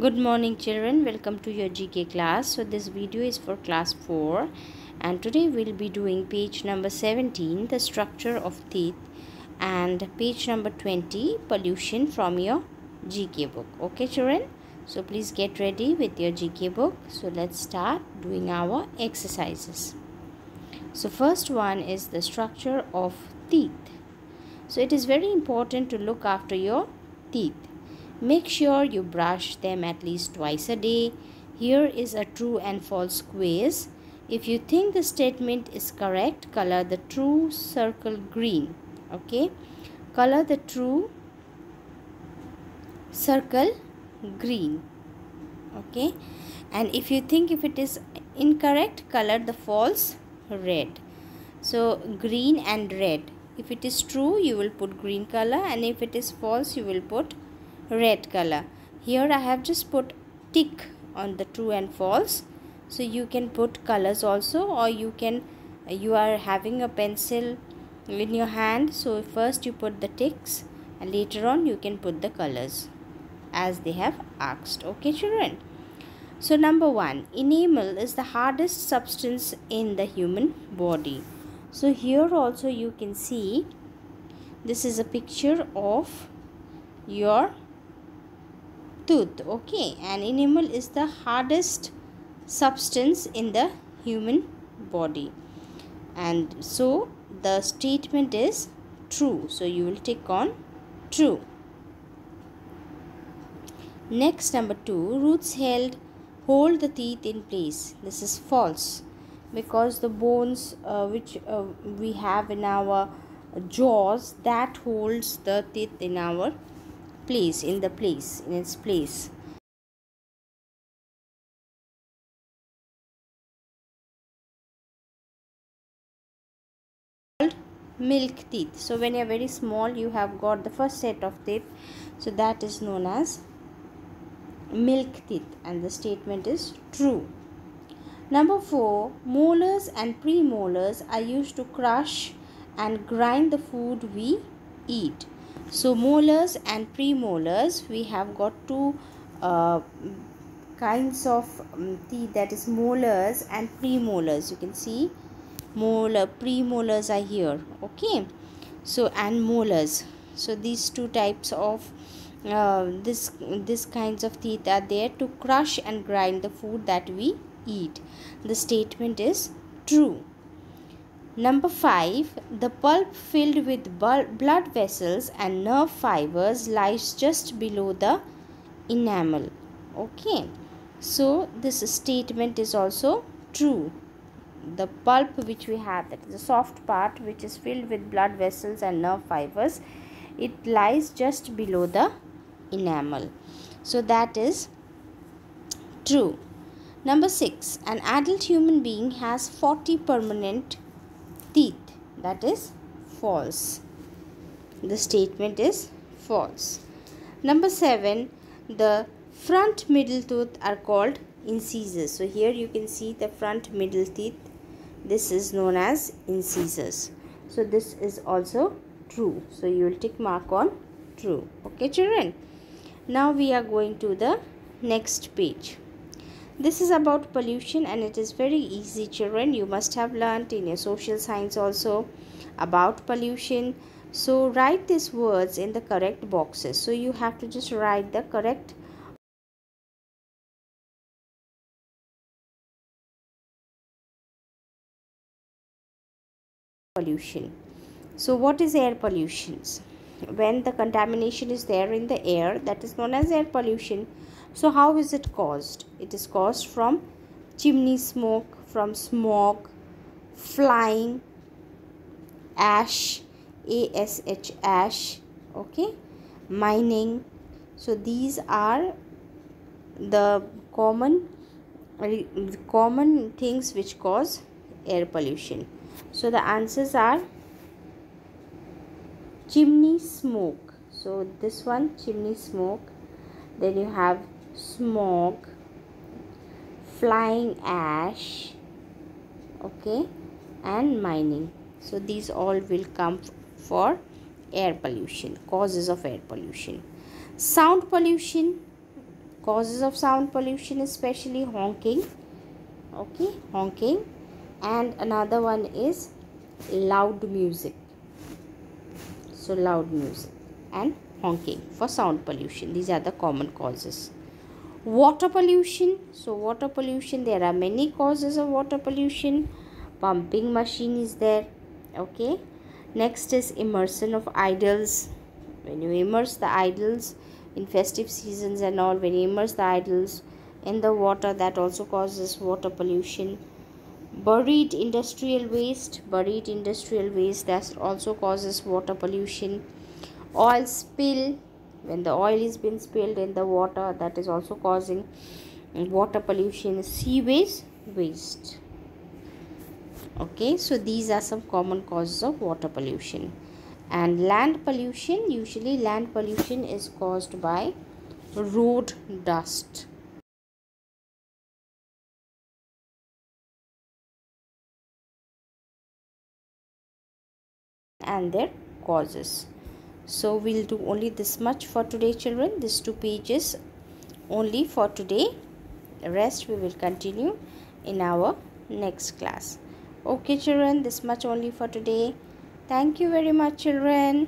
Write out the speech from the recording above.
Good morning children, welcome to your GK class. So this video is for class 4 and today we'll be doing page number 17, the structure of teeth, and page number 20, pollution, from your GK book. Okay children, so please get ready with your GK book. So let's start doing our exercises. So first one is the structure of teeth. So it is very important to look after your teeth. Make sure you brush them at least twice a day. Here is a true and false quiz. If you think the statement is correct, color the true circle green. Okay, color the true circle green. Okay, and if you think if it is incorrect, color the false red. So green and red. If it is true, you will put green color, and if it is false, you will put red color. Here I have just put tick on the true and false, so you can put colors also, or you are having a pencil in your hand, so first you put the ticks and later on you can put the colors as they have asked. Okay children, so number 1, enamel is the hardest substance in the human body. So here also you can see this is a picture of your tooth. Okay, and enamel is the hardest substance in the human body, and so the statement is true, so you will tick on true. Next, number 2, roots hold the teeth in place. This is false, because the bones which we have in our jaws, that holds the teeth in our place, in its place. Milk teeth. So when you are very small, you have got the first set of teeth, so that is known as milk teeth, and the statement is true. Number 4, molars and premolars are used to crush and grind the food we eat. So molars and premolars, we have got two kinds of teeth, that is molars and premolars. You can see premolars are here. Okay, so and molars, so these two types of this kinds of teeth are there to crush and grind the food that we eat. The statement is true. Number 5, the pulp filled with blood vessels and nerve fibers lies just below the enamel. Okay, so this statement is also true. The pulp which we have, that is the soft part which is filled with blood vessels and nerve fibers, it lies just below the enamel, so that is true. Number 6, an adult human being has 40 permanent teeth. That is false. The statement is false. Number 7, the front middle tooth are called incisors. So here you can see the front middle teeth, this is known as incisors. So this is also true, so you will tick mark on true. Okay children, now we are going to the next page. This is about pollution, and it is very easy children. You must have learnt in your social science also about pollution. So write these words in the correct boxes. So you have to just write the correct pollution. So what is air pollution? When the contamination is there in the air, that is known as air pollution. So how is it caused? It is caused from chimney smoke, from smoke, flying, ash, ash, okay, mining. So these are the common things which cause air pollution. So the answers are chimney smoke. So this one, chimney smoke. Then you have smoke, flying ash, okay, and mining. So these all will come for air pollution, causes of air pollution. Sound pollution, Causes of sound pollution, especially honking. Okay, honking. And another one is loud music. So loud music and honking for sound pollution. These are the common causes. Water pollution. So water pollution, there are many causes of water pollution. Pumping machine is there. Okay. Next is immersion of idols. When you immerse the idols in festive seasons and all, when you immerse the idols in the water, that also causes water pollution. Buried industrial waste, that also causes water pollution. Oil spill, when the oil is being spilled in the water, that is also causing water pollution. Sewage waste. Okay, so these are some common causes of water pollution. And land pollution, usually land pollution is caused by road dust. And their causes. So we'll do only this much for today, children. These 2 pages only for today. The rest we will continue in our next class. Okay, children, this much only for today. Thank you very much, children.